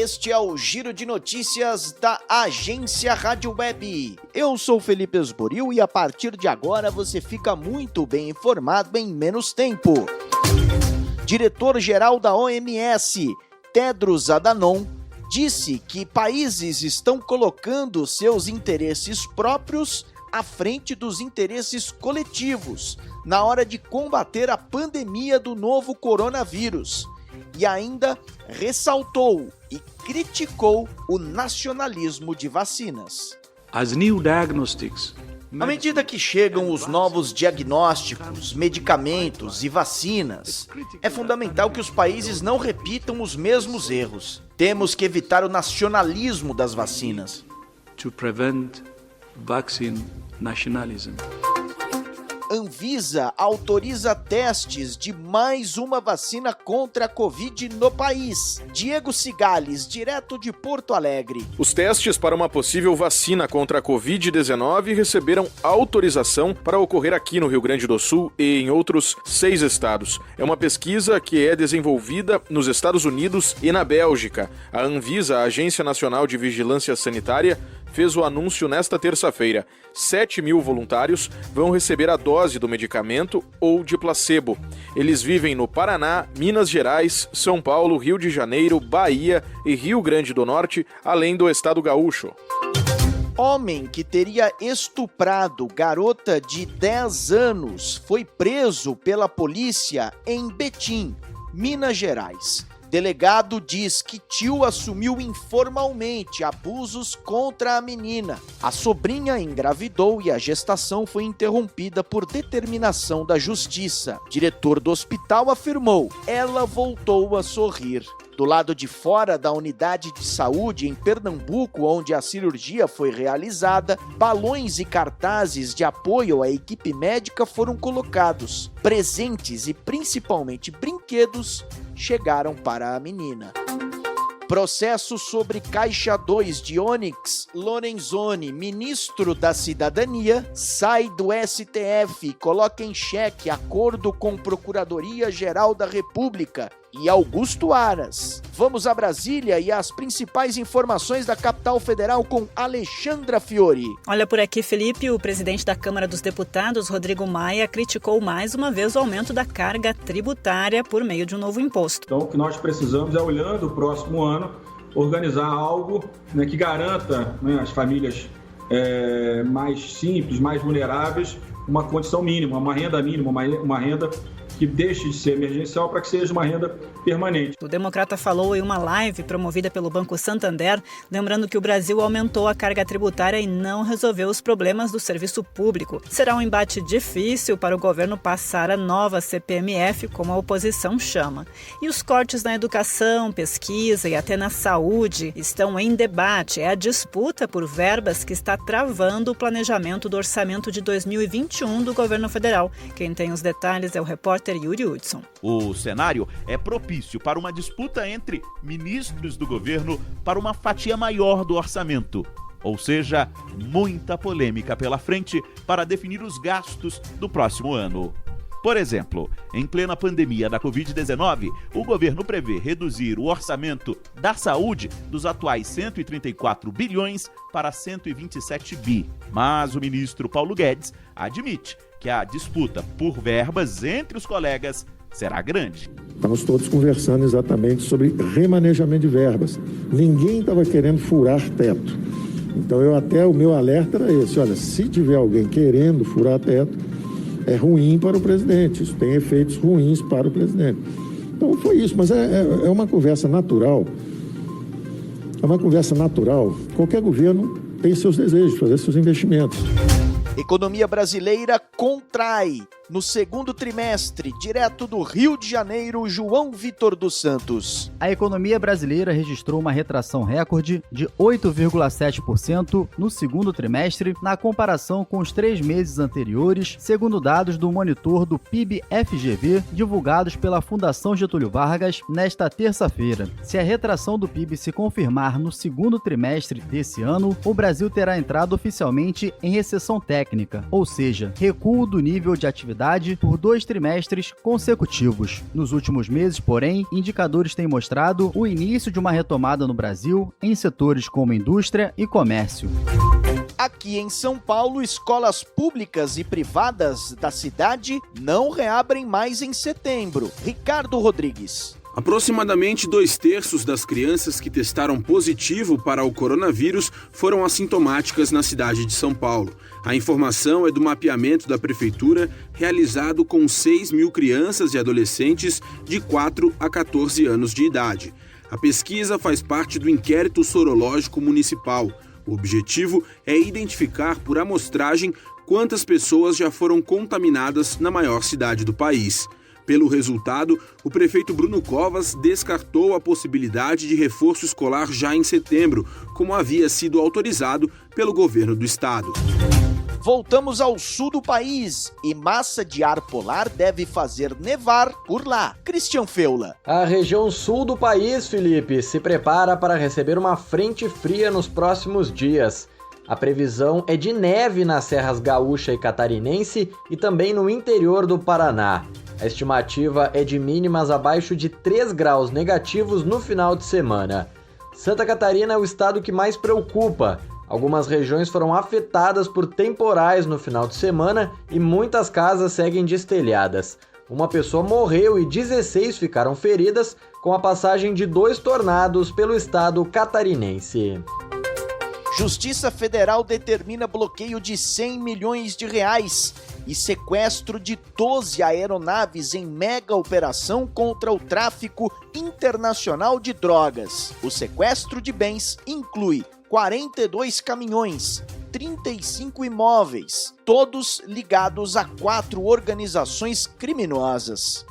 Este é o Giro de Notícias da Agência Rádio Web. Eu sou Felipe Esboril e a partir de agora você fica muito bem informado em menos tempo. Diretor-geral da OMS, Tedros Adhanom, disse que países estão colocando seus interesses próprios à frente dos interesses coletivos na hora de combater a pandemia do novo coronavírus. E ainda ressaltou e criticou o nacionalismo de vacinas. À medida que chegam os novos diagnósticos, medicamentos e vacinas, é fundamental que os países não repitam os mesmos erros. Temos que evitar o nacionalismo das vacinas. To prevent vaccine nationalism. Anvisa autoriza testes de mais uma vacina contra a Covid no país. Diego Cigales, direto de Porto Alegre. Os testes para uma possível vacina contra a Covid-19 receberam autorização para ocorrer aqui no Rio Grande do Sul e em outros 6 estados. É uma pesquisa que é desenvolvida nos Estados Unidos e na Bélgica. A Anvisa, a Agência Nacional de Vigilância Sanitária, fez o anúncio nesta terça-feira. 7.000 voluntários vão receber a dose do medicamento ou de placebo. Eles vivem no Paraná, Minas Gerais, São Paulo, Rio de Janeiro, Bahia e Rio Grande do Norte, além do estado gaúcho. Homem que teria estuprado garota de 10 anos foi preso pela polícia em Betim, Minas Gerais. Delegado diz que tio assumiu informalmente abusos contra a menina. A sobrinha engravidou e a gestação foi interrompida por determinação da justiça. Diretor do hospital afirmou: ela voltou a sorrir. Do lado de fora da unidade de saúde em Pernambuco, onde a cirurgia foi realizada, balões e cartazes de apoio à equipe médica foram colocados. Presentes e principalmente brinquedos chegaram para a menina. Processo sobre Caixa 2 de Onyx Lorenzoni, ministro da Cidadania, sai do STF e coloca em xeque acordo com Procuradoria-Geral da República e Augusto Aras. Vamos a Brasília e as principais informações da capital federal com Alexandra Fiori. Olha por aqui, Felipe, o presidente da Câmara dos Deputados, Rodrigo Maia, criticou mais uma vez o aumento da carga tributária por meio de um novo imposto. Então, o que nós precisamos é, olhando o próximo ano, organizar algo, que garanta, as famílias mais simples, mais vulneráveis, uma condição mínima, uma renda mínima, uma renda que deixe de ser emergencial para que seja uma renda permanente. O democrata falou em uma live promovida pelo Banco Santander, lembrando que o Brasil aumentou a carga tributária e não resolveu os problemas do serviço público. Será um embate difícil para o governo passar a nova CPMF, como a oposição chama. E os cortes na educação, pesquisa e até na saúde estão em debate. É a disputa por verbas que está travando o planejamento do orçamento de 2021 do governo federal. Quem tem os detalhes é o repórter Yuri Hudson. O cenário é propício para uma disputa entre ministros do governo para uma fatia maior do orçamento. Ou seja, muita polêmica pela frente para definir os gastos do próximo ano. Por exemplo, em plena pandemia da Covid-19, o governo prevê reduzir o orçamento da saúde dos atuais 134 bilhões para 127 bi. Mas o ministro Paulo Guedes admite que a disputa por verbas entre os colegas será grande. Estamos todos conversando exatamente sobre remanejamento de verbas. Ninguém estava querendo furar teto. Então o meu alerta era esse: olha, se tiver alguém querendo furar teto, é ruim para o presidente, isso tem efeitos ruins para o presidente. Então foi isso, mas é uma conversa natural. É uma conversa natural. Qualquer governo tem seus desejos, fazer seus investimentos. Economia brasileira contrai no segundo trimestre, direto do Rio de Janeiro, João Vitor dos Santos. A economia brasileira registrou uma retração recorde de 8,7% no segundo trimestre, na comparação com os 3 meses anteriores, segundo dados do monitor do PIB-FGV, divulgados pela Fundação Getúlio Vargas nesta terça-feira. Se a retração do PIB se confirmar no segundo trimestre desse ano, o Brasil terá entrado oficialmente em recessão técnica. técnica, ou seja, recuo do nível de atividade por 2 trimestres consecutivos. Nos últimos meses, porém, indicadores têm mostrado o início de uma retomada no Brasil em setores como indústria e comércio. Aqui em São Paulo, escolas públicas e privadas da cidade não reabrem mais em setembro. Ricardo Rodrigues. Aproximadamente 2/3 das crianças que testaram positivo para o coronavírus foram assintomáticas na cidade de São Paulo. A informação é do mapeamento da Prefeitura, realizado com 6.000 crianças e adolescentes de 4 a 14 anos de idade. A pesquisa faz parte do inquérito sorológico municipal. O objetivo é identificar por amostragem quantas pessoas já foram contaminadas na maior cidade do país. Pelo resultado, o prefeito Bruno Covas descartou a possibilidade de reforço escolar já em setembro, como havia sido autorizado pelo governo do estado. Voltamos ao sul do país e massa de ar polar deve fazer nevar por lá. Cristian Feula. A região sul do país, Felipe, se prepara para receber uma frente fria nos próximos dias. A previsão é de neve nas serras gaúcha e catarinense e também no interior do Paraná. A estimativa é de mínimas abaixo de 3 graus negativos no final de semana. Santa Catarina é o estado que mais preocupa. Algumas regiões foram afetadas por temporais no final de semana e muitas casas seguem destelhadas. Uma pessoa morreu e 16 ficaram feridas com a passagem de 2 tornados pelo estado catarinense. Justiça Federal determina bloqueio de R$100 milhões e sequestro de 12 aeronaves em mega operação contra o tráfico internacional de drogas. O sequestro de bens inclui 42 caminhões, 35 imóveis, todos ligados a 4 organizações criminosas.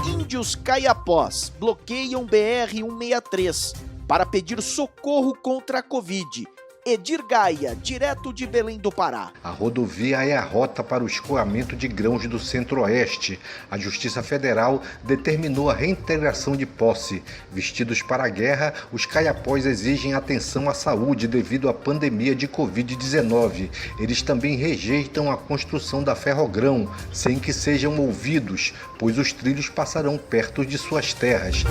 Índios caiapós bloqueiam BR-163 para pedir socorro contra a Covid. Edir Gaia, direto de Belém do Pará. A rodovia é a rota para o escoamento de grãos do Centro-Oeste. A Justiça Federal determinou a reintegração de posse. Vestidos para a guerra, os caiapós exigem atenção à saúde devido à pandemia de Covid-19. Eles também rejeitam a construção da Ferrogrão, sem que sejam ouvidos, pois os trilhos passarão perto de suas terras.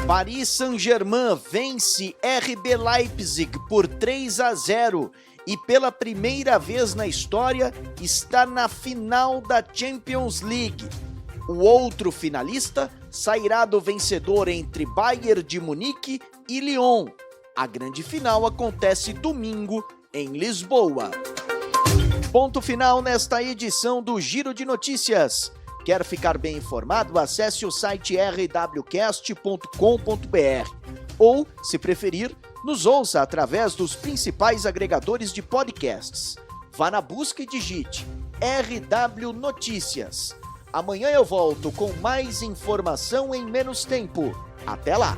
Paris Saint-Germain vence RB Leipzig por 3-0 e pela primeira vez na história está na final da Champions League. O outro finalista sairá do vencedor entre Bayern de Munique e Lyon. A grande final acontece domingo em Lisboa. Ponto final nesta edição do Giro de Notícias. Quer ficar bem informado? Acesse o site rwcast.com.br ou, se preferir, nos ouça através dos principais agregadores de podcasts. Vá na busca e digite RW Notícias. Amanhã eu volto com mais informação em menos tempo. Até lá!